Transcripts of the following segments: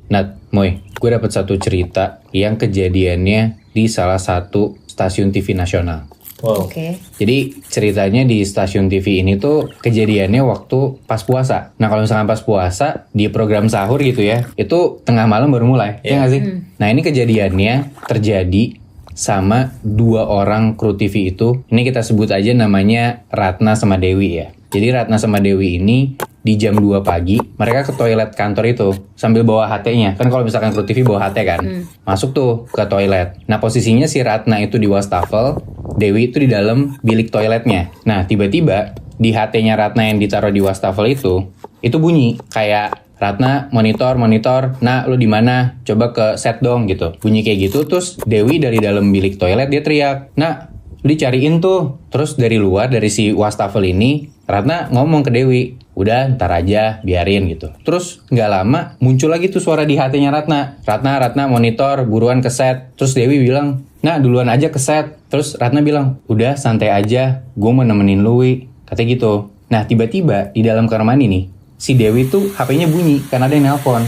Nat, Moy, gue dapet satu cerita yang kejadiannya di salah satu stasiun TV nasional. Wow. Oke. Jadi ceritanya di stasiun TV ini tuh kejadiannya waktu pas puasa. Nah kalau misalkan pas puasa di program sahur gitu ya, itu tengah malam baru mulai, ya nggak sih? Nah ini kejadiannya terjadi sama 2 orang kru TV itu. Ini kita sebut aja namanya Ratna sama Dewi ya. Jadi Ratna sama Dewi ini di jam 2 pagi mereka ke toilet kantor itu sambil bawa HT-nya. Kan kalau misalkan kru TV bawa HT kan. Masuk tuh ke toilet. Nah posisinya si Ratna itu di wastafel, Dewi itu di dalam bilik toiletnya. Nah tiba-tiba di HT-nya Ratna yang ditaruh di wastafel itu bunyi kayak Ratna monitor, nah lu di mana? Coba ke set dong gitu. Bunyi kayak gitu, terus Dewi dari dalam bilik toilet dia teriak, nah lu dicariin tuh. Terus dari luar, dari si wastafel ini, Ratna ngomong ke Dewi, udah ntar aja, biarin gitu. Terus nggak lama muncul lagi tuh suara di HT-nya Ratna. Ratna monitor, buruan ke set. Terus Dewi bilang, nah duluan aja ke set. Terus Ratna bilang, udah santai aja, gue mau nemenin lu, Wi. Katanya gitu. Nah tiba-tiba di dalam kamar mandi nih, si Dewi tuh HP-nya bunyi karena ada yang nelpon.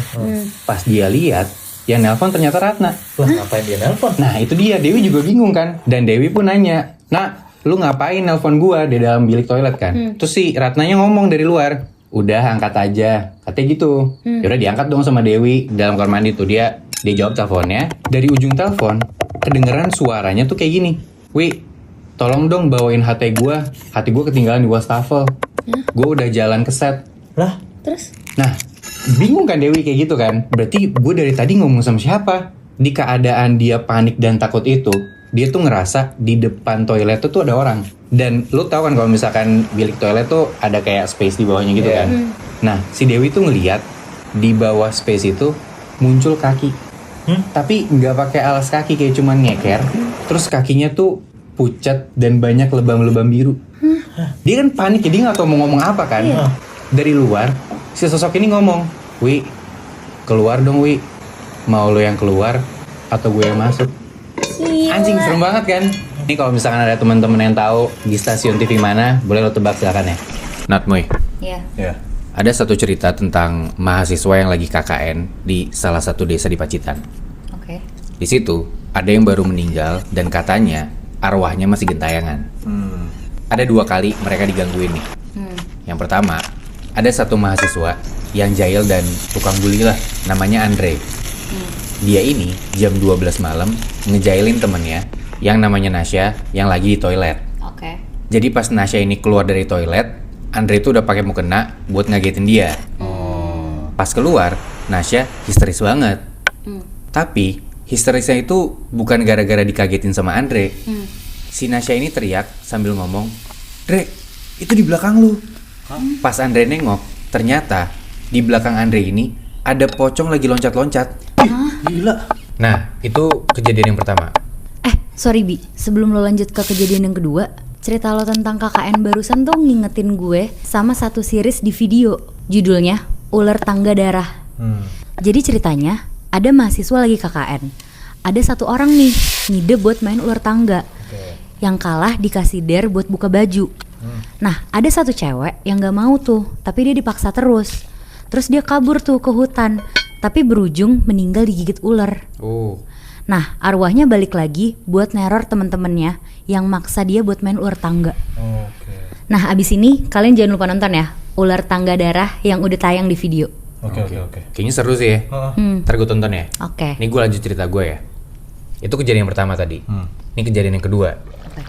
Pas dia lihat, yang nelpon ternyata Ratna. Lah ngapain dia nelpon? Nah itu dia, Dewi juga bingung kan. Dan Dewi pun nanya, nah lu ngapain nelpon gua di dalam bilik toilet kan? Terus si Ratnanya ngomong dari luar, udah angkat aja, katanya gitu. Yaudah diangkat dong sama Dewi di dalam kamar mandi tuh. Dia jawab teleponnya. Dari ujung telepon kedengeran suaranya tuh kayak gini, Wi, tolong dong bawain HT gua ketinggalan di wastafel. Gua udah jalan ke set. Lah, Terus? Nah, bingung kan Dewi kayak gitu kan? Berarti gue dari tadi ngomong sama siapa? Di keadaan dia panik dan takut itu, dia tuh ngerasa di depan toilet tuh ada orang. Dan lu tahu kan kalau misalkan bilik toilet tuh ada kayak space di bawahnya gitu kan? Nah, si Dewi tuh ngeliat di bawah space itu muncul kaki. Tapi nggak pakai alas kaki, kayak cuman ngeker. Terus kakinya tuh pucat dan banyak lebam-lebam biru. Dia kan panik, jadi nggak tahu mau ngomong apa kan? Dari luar, si sosok ini ngomong, Wi, keluar dong Wi. Mau lo yang keluar atau gue yang masuk? Gila. Anjing, serem banget kan? Ini kalau misalkan ada teman-teman yang tahu di stasiun TV mana, boleh lo tebak silakan ya. Not Moy. Iya. ya. Ada satu cerita tentang mahasiswa yang lagi KKN di salah satu desa di Pacitan. Oke. Di situ ada yang baru meninggal dan katanya arwahnya masih gentayangan. Ada 2 kali mereka digangguin nih. Yang pertama, ada satu mahasiswa yang jahil dan tukang bully lah, namanya Andre. Dia ini jam 12 malam ngejailin temennya yang namanya Nasya yang lagi di toilet. Oke. Jadi pas Nasya ini keluar dari toilet, Andre itu udah pakai mukena buat ngagetin dia. Pas keluar, Nasya histeris banget. Tapi histerisnya itu bukan gara-gara dikagetin sama Andre. Si Nasya ini teriak sambil ngomong, Dre, itu di belakang lu. Pas Andre nengok, ternyata di belakang Andre ini ada pocong lagi loncat-loncat. Gila. Nah, itu kejadian yang pertama. Sorry Bi, sebelum lo lanjut ke kejadian yang kedua, cerita lo tentang KKN barusan tuh ngingetin gue sama satu series di video. Judulnya Ular Tangga Darah. Jadi ceritanya, ada mahasiswa lagi KKN. Ada satu orang nih, ngide buat main ular tangga. Yang kalah dikasih dare buat buka baju. Nah, ada satu cewek yang gak mau tuh, tapi dia dipaksa terus. Terus dia kabur tuh ke hutan, tapi berujung meninggal digigit ular. Nah, arwahnya balik lagi buat neror temen-temennya yang maksa dia buat main ular tangga. Nah, abis ini kalian jangan lupa nonton ya Ular Tangga Darah yang udah tayang di video. Oke. Kayaknya seru sih ya. Ntar gue tonton ya. Oke. Ini gue lanjut cerita gue ya. Itu kejadian yang pertama tadi. Ini kejadian yang kedua.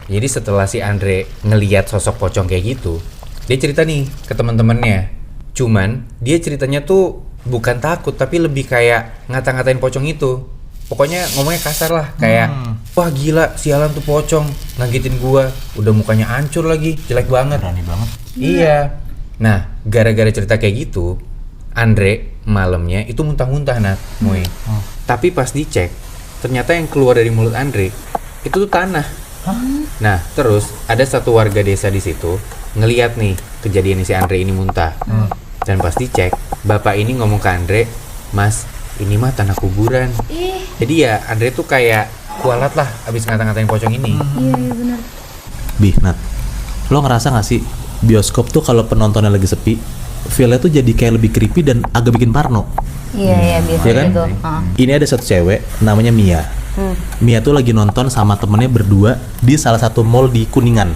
Jadi setelah si Andre ngeliat sosok pocong kayak gitu, dia cerita nih ke teman-temannya. Cuman dia ceritanya tuh bukan takut, tapi lebih kayak ngata-ngatain pocong itu. Pokoknya ngomongnya kasar lah, kayak wah gila, sialan tuh pocong ngagetin gua, udah mukanya hancur lagi, jelek banget. Berani banget. Iya. Nah, gara-gara cerita kayak gitu, Andre malamnya itu muntah-muntah Moy. Tapi pas dicek, ternyata yang keluar dari mulut Andre itu tuh tanah. Nah, terus ada satu warga desa di situ ngeliat nih kejadian si Andre ini muntah. Dan pas dicek, bapak ini ngomong ke Andre, Mas, ini mah tanah kuburan. Jadi ya Andre tuh kayak kualat lah abis ngata-ngatain pocong ini. Iya benar. Bi, Nat, lo ngerasa gak sih bioskop tuh kalau penontonnya lagi sepi, feel-nya tuh jadi kayak lebih creepy dan agak bikin parno? Iya biasa Iya kan? gitu. Ini ada satu cewek namanya Mia. Mia tuh lagi nonton sama temennya berdua di salah satu mall di Kuningan.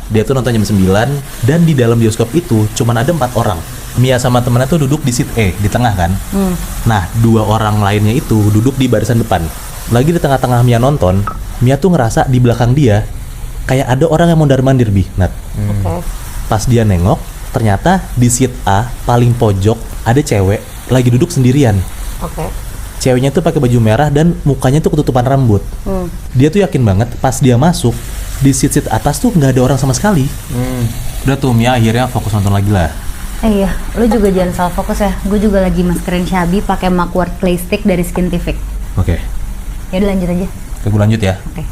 Dia tuh nonton jam 9 dan di dalam bioskop itu cuman ada 4 orang. Mia sama temennya tuh duduk di seat E, di tengah kan. Nah, 2 orang lainnya itu duduk di barisan depan. Lagi di tengah-tengah Mia nonton, Mia tuh ngerasa di belakang dia kayak ada orang yang mondar-mandir Nat. Pas dia nengok, ternyata di seat A paling pojok ada cewek lagi duduk sendirian. Ceweknya tuh pakai baju merah dan mukanya tuh ketutupan rambut. Dia tuh yakin banget pas dia masuk di seat atas tuh nggak ada orang sama sekali. Udah tuh Mia akhirnya fokus nonton lagi lah. Iya, lu juga jangan salah fokus ya. Gue juga lagi maskerin Shabby pakai Macworld Play Stick dari Skintific. Oke. Ya udah lanjut aja. Gue lanjut ya. Oke.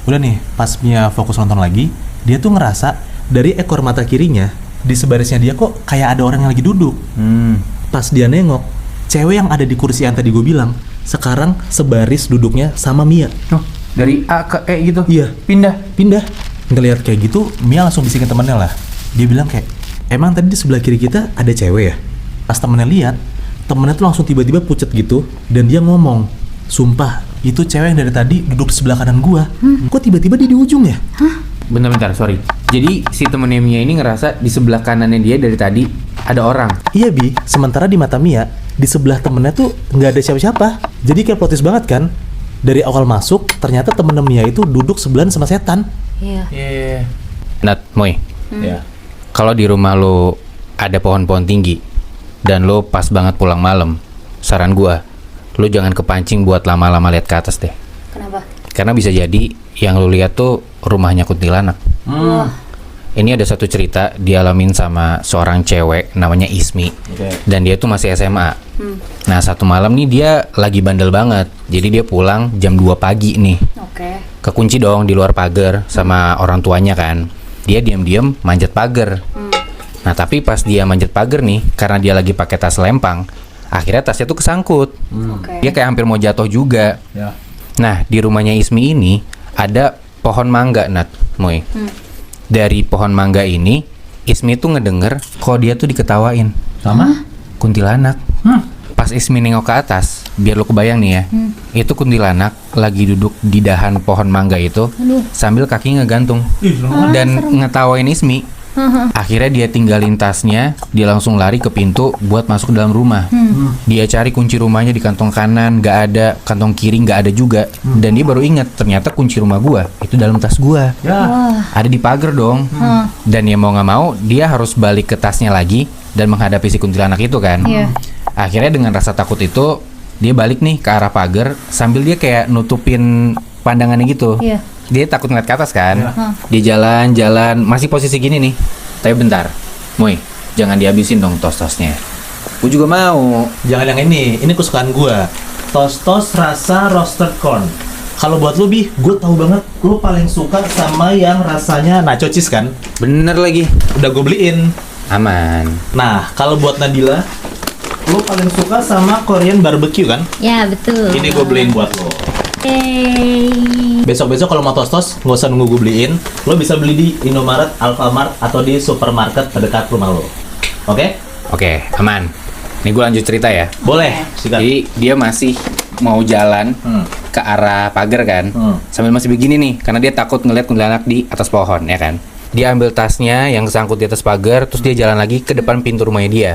Udah nih, pas Mia fokus nonton lagi, dia tuh ngerasa dari ekor mata kirinya di sebarisnya dia kok kayak ada orang yang lagi duduk. Pas dia nengok, cewek yang ada di kursi yang tadi gue bilang sekarang sebaris duduknya sama Mia. Oh, dari A ke E gitu? Iya. Pindah. Ngelihat kayak gitu, Mia langsung bisikin temennya lah. Dia bilang kayak, emang tadi di sebelah kiri kita ada cewek ya? Pas temennya lihat, temennya tuh langsung tiba-tiba pucet gitu dan dia ngomong, sumpah itu cewek yang dari tadi duduk di sebelah kanan gua. Kok tiba-tiba dia di ujung ya? Bentar, sorry. Jadi si temennya Mia ini ngerasa di sebelah kanannya dia dari tadi ada orang. Iya Bi, sementara di mata Mia di sebelah temennya tuh nggak ada siapa-siapa. Jadi kayak plot twist banget kan? Dari awal masuk ternyata temennya Mia itu duduk sebelahan sama setan. Iya. Nat, Moy. Ya. Kalau di rumah lo ada pohon-pohon tinggi dan lo pas banget pulang malam, saran gua, lo jangan kepancing buat lama-lama lihat ke atas deh. Kenapa? Karena bisa jadi yang lo lihat tuh rumahnya kuntilanak. Ini ada satu cerita dialamin sama seorang cewek namanya Ismi. Dan dia tuh masih SMA. Nah, satu malam nih dia lagi bandel banget. Jadi dia pulang jam 2 pagi nih. Kekunci dong di luar pagar sama orang tuanya kan. Dia diam-diam manjat pagar. Nah, tapi pas dia manjat pagar nih, karena dia lagi pakai tas lempang, akhirnya tasnya tuh kesangkut. Dia kayak hampir mau jatuh juga. Nah, di rumahnya Ismi ini ada pohon mangga, Nat, Moy. Dari pohon mangga ini, Ismi tuh ngedenger kok dia tuh diketawain Sama? kuntilanak. Pas Ismi nengok ke atas, biar lo kebayang nih ya, itu kuntilanak lagi duduk di dahan pohon mangga itu sambil kaki ngegantung dan ngetawain Ismi. Akhirnya dia tinggalin tasnya, dia langsung lari ke pintu buat masuk ke dalam rumah. Dia cari kunci rumahnya di kantong kanan, nggak ada, kantong kiri nggak ada juga. Dan dia baru ingat ternyata kunci rumah gua itu dalam tas gua. Ada di pagar dong. Dan ya mau nggak mau dia harus balik ke tasnya lagi dan menghadapi si kuntilanak itu kan. Akhirnya dengan rasa takut itu dia balik nih ke arah pagar sambil dia kayak nutupin pandangannya gitu. Dia takut ngeliat ke atas kan. Dia jalan-jalan masih posisi gini nih. Tapi bentar, Moy, jangan dihabisin dong tos-tosnya. Gue juga mau. Jangan yang ini kesukaan gua. Tos-tos rasa roasted corn. Kalau buat lu Bi, gue tahu banget lu paling suka sama yang rasanya nacho cheese kan? Bener lagi. Udah gue beliin. Aman. Nah, kalau buat Nadila, lu paling suka sama Korean barbecue kan? Ya betul. Ini gue beliin buat lo. Besok-besok kalau mau tos-tos, nggak usah nunggu gue beliin. Lo bisa beli di Indomaret, Alfamart, atau di supermarket terdekat rumah lo. Oke? Oke, aman. Ini gue lanjut cerita ya. Boleh. Sikat. Jadi dia masih mau jalan ke arah pagar kan, sambil masih begini nih, karena dia takut ngeliat kuntilanak di atas pohon ya kan. Dia ambil tasnya yang kesangkut di atas pagar, terus dia jalan lagi ke depan pintu rumahnya dia.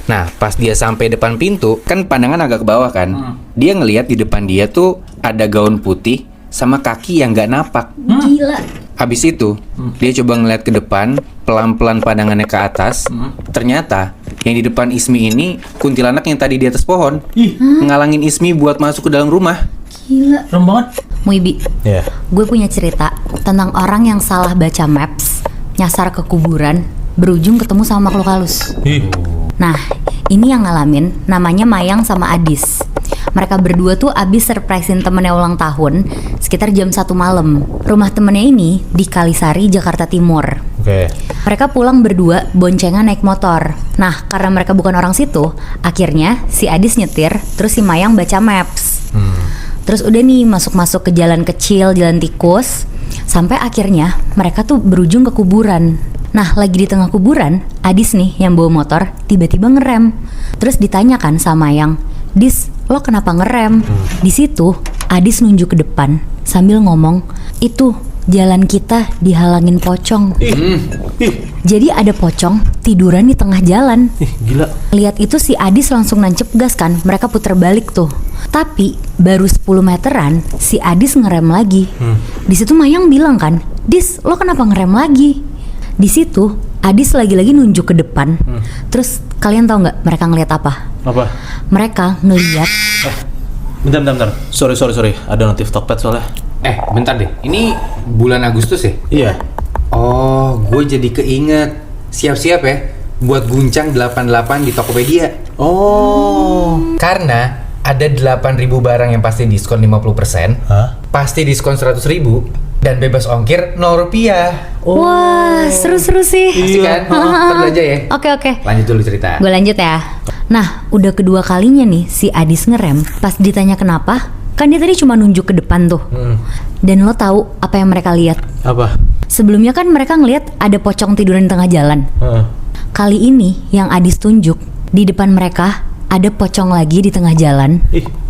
Nah, pas dia sampai depan pintu, kan pandangan agak ke bawah kan. Dia ngeliat di depan dia tuh ada gaun putih sama kaki yang nggak napak. Gila. Habis itu, dia coba ngeliat ke depan, pelan-pelan pandangannya ke atas. Ternyata yang di depan Ismi ini kuntilanak yang tadi di atas pohon, ngalangin Ismi buat masuk ke dalam rumah. Gila. Serem banget. Muibi, gue punya cerita tentang orang yang salah baca maps, nyasar ke kuburan, berujung ketemu sama makhluk halus. Nah, ini yang ngalamin namanya Mayang sama Adis. Mereka berdua tuh abis surprisein temennya ulang tahun sekitar jam 1 malam. Rumah temennya ini di Kalisari, Jakarta Timur. Mereka pulang berdua boncengan naik motor. Nah, karena mereka bukan orang situ, akhirnya si Adis nyetir, terus si Mayang baca maps. Terus udah nih masuk-masuk ke jalan kecil, jalan tikus, sampai akhirnya mereka tuh berujung ke kuburan. Nah, lagi di tengah kuburan, Adis nih yang bawa motor tiba-tiba ngerem. Terus ditanyakan sama yang, "Dis, lo kenapa ngerem?" Di situ Adis nunjuk ke depan sambil ngomong, "Itu jalan kita dihalangin pocong." Jadi ada pocong tiduran di tengah jalan. Gila. Lihat itu si Adis langsung nancep gas kan, mereka puter balik tuh. Tapi baru 10 meteran si Adis ngerem lagi. Di situ Mayang bilang kan, "Dis, lo kenapa ngerem lagi?" Di situ Adis lagi-lagi nunjuk ke depan. Terus kalian tahu nggak mereka ngeliat apa? Apa? Mereka ngeliat Bentar. Sorry. Ada notif Tokped soalnya. Bentar deh. Ini bulan Agustus ya? Iya. Oh, gue jadi keinget. Siap-siap ya buat guncang 88 di Tokopedia. Oh. Karena ada 8.000 barang yang pasti diskon 50%, Hah? pasti diskon 100.000 dan bebas ongkir 0 rupiah. wah, seru-seru sih. Asik kan? Terbelanja ya. Oke. Lanjut dulu cerita. Gue lanjut ya. Nah, udah kedua kalinya nih si Adis ngerem. Pas ditanya kenapa, kan dia tadi cuma nunjuk ke depan tuh. Dan lo tahu apa yang mereka lihat? Apa? Sebelumnya kan mereka ngelihat ada pocong tiduran di tengah jalan. Kali ini yang Adis tunjuk, di depan mereka ada pocong lagi di tengah jalan.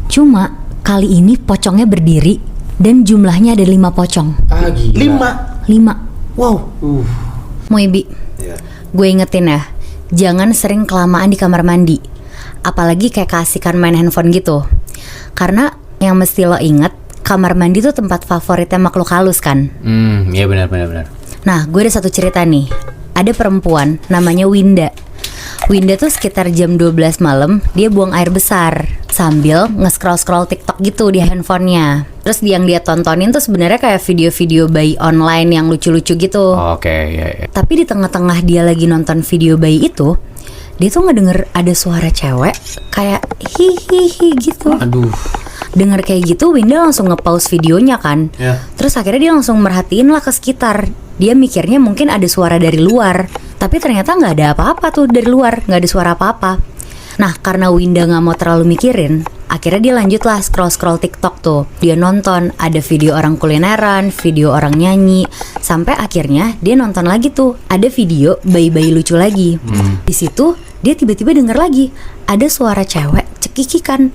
Cuma kali ini pocongnya berdiri dan jumlahnya ada 5 pocong. Gila. 5. Wow. Moibi, gue ingetin ya, jangan sering kelamaan di kamar mandi. Apalagi kayak keasikan main handphone gitu. Karena yang mesti lo inget, kamar mandi tuh tempat favoritnya makhluk halus kan. Iya benar. Nah, gue ada satu cerita nih. Ada perempuan namanya Winda. Winda tuh sekitar jam 12 malam dia buang air besar sambil nge-scroll TikTok gitu di handphonenya. Terus yang dia tontonin tuh sebenarnya kayak video-video bayi online yang lucu-lucu gitu. Oke, ya. Tapi di tengah-tengah dia lagi nonton video bayi itu, dia tuh ngedenger ada suara cewek kayak hihihi gitu. Aduh. Dengar kayak gitu, Winda langsung nge-pause videonya kan. Terus akhirnya dia langsung merhatiin lah ke sekitar. Dia mikirnya mungkin ada suara dari luar, tapi ternyata nggak ada apa-apa tuh dari luar, nggak ada suara apa-apa. Nah, karena Winda nggak mau terlalu mikirin, akhirnya dia lanjut lah scroll TikTok tuh. Dia nonton ada video orang kulineran, video orang nyanyi, sampai akhirnya dia nonton lagi tuh ada video bayi-bayi lucu lagi. Di situ dia tiba-tiba denger lagi ada suara cewek cekikikan.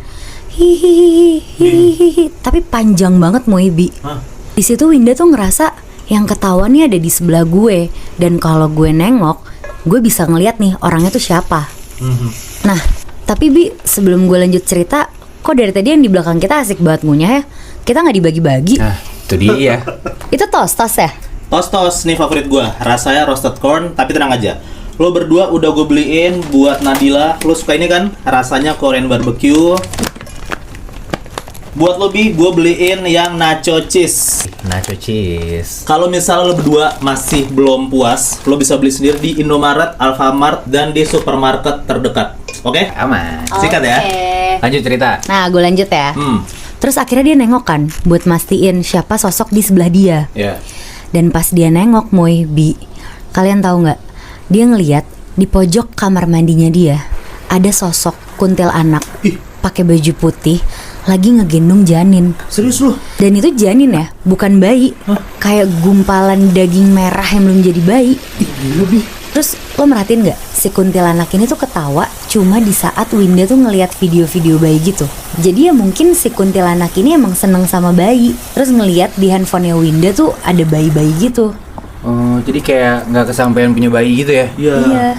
Hihihi, tapi panjang banget Moibi. Di situ Winda tuh ngerasa yang ketawa nih ada di sebelah gue, dan kalau gue nengok, gue bisa ngeliat nih orangnya tuh siapa. Nah, tapi Bi, sebelum gue lanjut cerita, kok dari tadi yang di belakang kita asik banget ngunyah ya? Kita nggak dibagi-bagi. Nah, itu dia. Itu tos ya? Tos nih favorit gue. Rasanya roasted corn, tapi tenang aja. Lo berdua udah gue beliin buat Nadila. Lo suka ini kan? Rasanya Korean barbecue. Buat lo Bi, gue beliin yang nacho cheese. Nacho cheese. Kalau misalnya lo berdua masih belum puas, lo bisa beli sendiri di Indomaret, Alfamart, dan di supermarket terdekat. Oke? Aman. Sikat ya. Lanjut cerita. Nah, gue lanjut ya. Terus akhirnya dia nengok kan, buat mastiin siapa sosok di sebelah dia. Dan pas dia nengok, Bi, kalian tahu nggak? Dia ngeliat di pojok kamar mandinya dia ada sosok kuntilanak pakai baju putih lagi ngegendong janin. Serius lo? Dan itu janin ya, bukan bayi. Kayak gumpalan daging merah yang belum jadi bayi. Terus lo merhatiin nggak, si kuntilanak ini tuh ketawa cuma di saat Winda tuh ngelihat video-video bayi gitu. Jadi ya mungkin si kuntilanak ini emang seneng sama bayi. Terus ngelihat di handphonenya Winda tuh ada bayi-bayi gitu. Oh, jadi kayak nggak kesampaian punya bayi gitu ya? Iya.